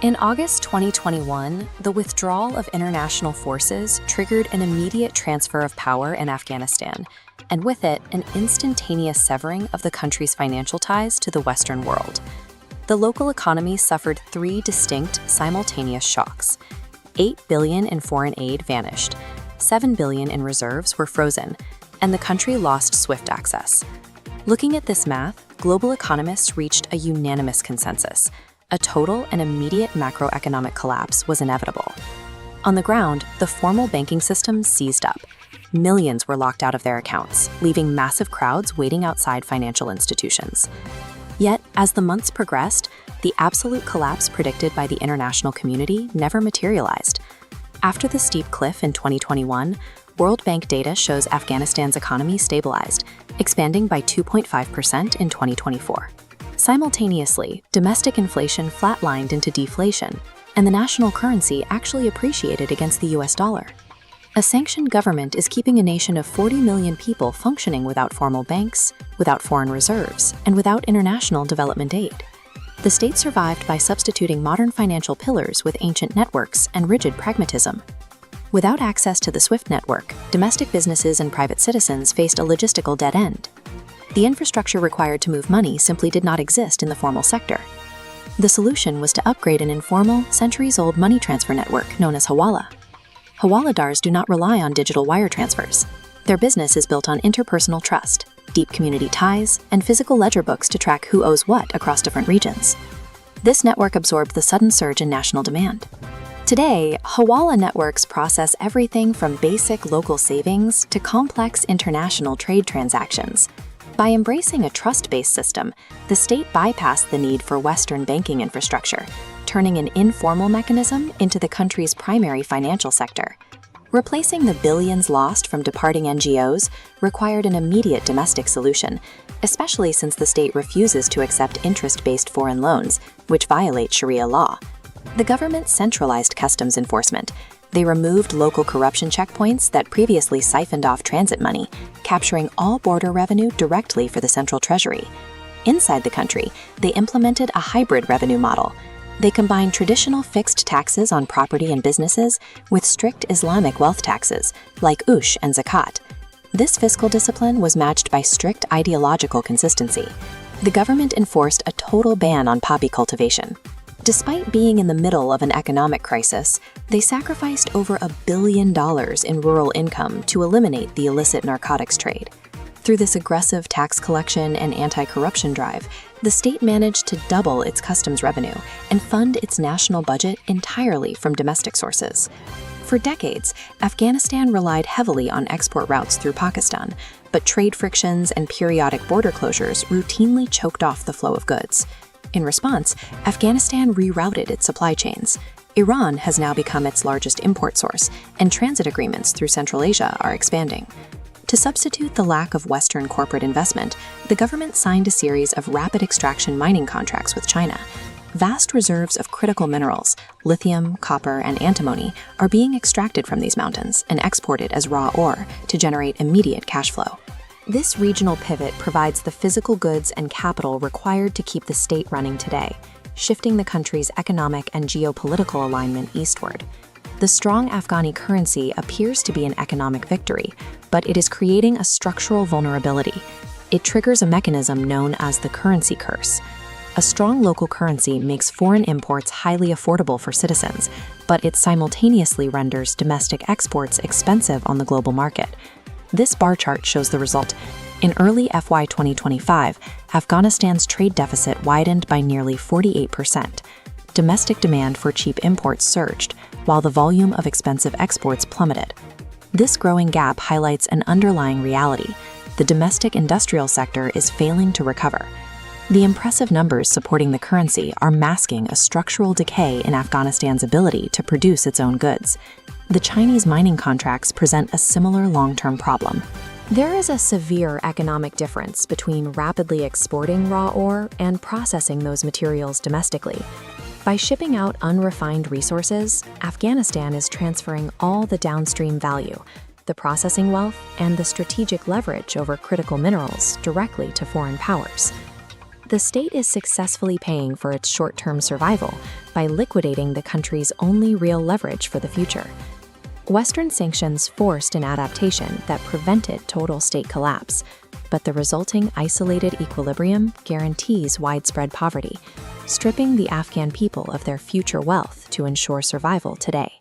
In August 2021, the withdrawal of international forces triggered an immediate transfer of power in Afghanistan, and with it, an instantaneous severing of the country's financial ties to the Western world. The local economy suffered three distinct, simultaneous shocks. $8 billion in foreign aid vanished, $7 billion in reserves were frozen, and the country lost SWIFT access. Looking at this math, global economists reached a unanimous consensus. A total and immediate macroeconomic collapse was inevitable. On the ground, the formal banking system seized up. Millions were locked out of their accounts, leaving massive crowds waiting outside financial institutions. Yet, as the months progressed, the absolute collapse predicted by the international community never materialized. After the steep cliff in 2021, World Bank data shows Afghanistan's economy stabilized, expanding by 2.5% in 2024. Simultaneously, domestic inflation flatlined into deflation, and the national currency actually appreciated against the US dollar. A sanctioned government is keeping a nation of 40 million people functioning without formal banks, without foreign reserves, and without international development aid. The state survived by substituting modern financial pillars with ancient networks and rigid pragmatism. Without access to the SWIFT network, domestic businesses and private citizens faced a logistical dead end. The infrastructure required to move money simply did not exist in the formal sector. The solution was to upgrade an informal, centuries-old money transfer network known as Hawala. Hawaladars do not rely on digital wire transfers. Their business is built on interpersonal trust, deep community ties, and physical ledger books to track who owes what across different regions. This network absorbed the sudden surge in national demand. Today, Hawala networks process everything from basic local savings to complex international trade transactions. By embracing a trust-based system, the state bypassed the need for Western banking infrastructure, turning an informal mechanism into the country's primary financial sector. Replacing the billions lost from departing NGOs required an immediate domestic solution, especially since the state refuses to accept interest-based foreign loans, which violate Sharia law. The government centralized customs enforcement. They removed local corruption checkpoints that previously siphoned off transit money, capturing all border revenue directly for the central treasury. Inside the country, they implemented a hybrid revenue model. They combined traditional fixed taxes on property and businesses with strict Islamic wealth taxes, like Ush and Zakat. This fiscal discipline was matched by strict ideological consistency. The government enforced a total ban on poppy cultivation. Despite being in the middle of an economic crisis, they sacrificed over $1 billion in rural income to eliminate the illicit narcotics trade. Through this aggressive tax collection and anti-corruption drive, the state managed to double its customs revenue and fund its national budget entirely from domestic sources. For decades, Afghanistan relied heavily on export routes through Pakistan, but trade frictions and periodic border closures routinely choked off the flow of goods. In response, Afghanistan rerouted its supply chains. Iran has now become its largest import source, and transit agreements through Central Asia are expanding. To substitute the lack of Western corporate investment, the government signed a series of rapid extraction mining contracts with China. Vast reserves of critical minerals, lithium, copper, and antimony, are being extracted from these mountains and exported as raw ore to generate immediate cash flow. This regional pivot provides the physical goods and capital required to keep the state running today, shifting the country's economic and geopolitical alignment eastward. The strong Afghani currency appears to be an economic victory, but it is creating a structural vulnerability. It triggers a mechanism known as the currency curse. A strong local currency makes foreign imports highly affordable for citizens, but it simultaneously renders domestic exports expensive on the global market. This bar chart shows the result. In early FY 2025, Afghanistan's trade deficit widened by nearly 48%. Domestic demand for cheap imports surged, while the volume of expensive exports plummeted. This growing gap highlights an underlying reality. The domestic industrial sector is failing to recover. The impressive numbers supporting the currency are masking a structural decay in Afghanistan's ability to produce its own goods. The Chinese mining contracts present a similar long-term problem. There is a severe economic difference between rapidly exporting raw ore and processing those materials domestically. By shipping out unrefined resources, Afghanistan is transferring all the downstream value, the processing wealth, and the strategic leverage over critical minerals directly to foreign powers. the state is successfully paying for its short-term survival by liquidating the country's only real leverage for the future. Western sanctions forced an adaptation that prevented total state collapse, but the resulting isolated equilibrium guarantees widespread poverty, stripping the Afghan people of their future wealth to ensure survival today.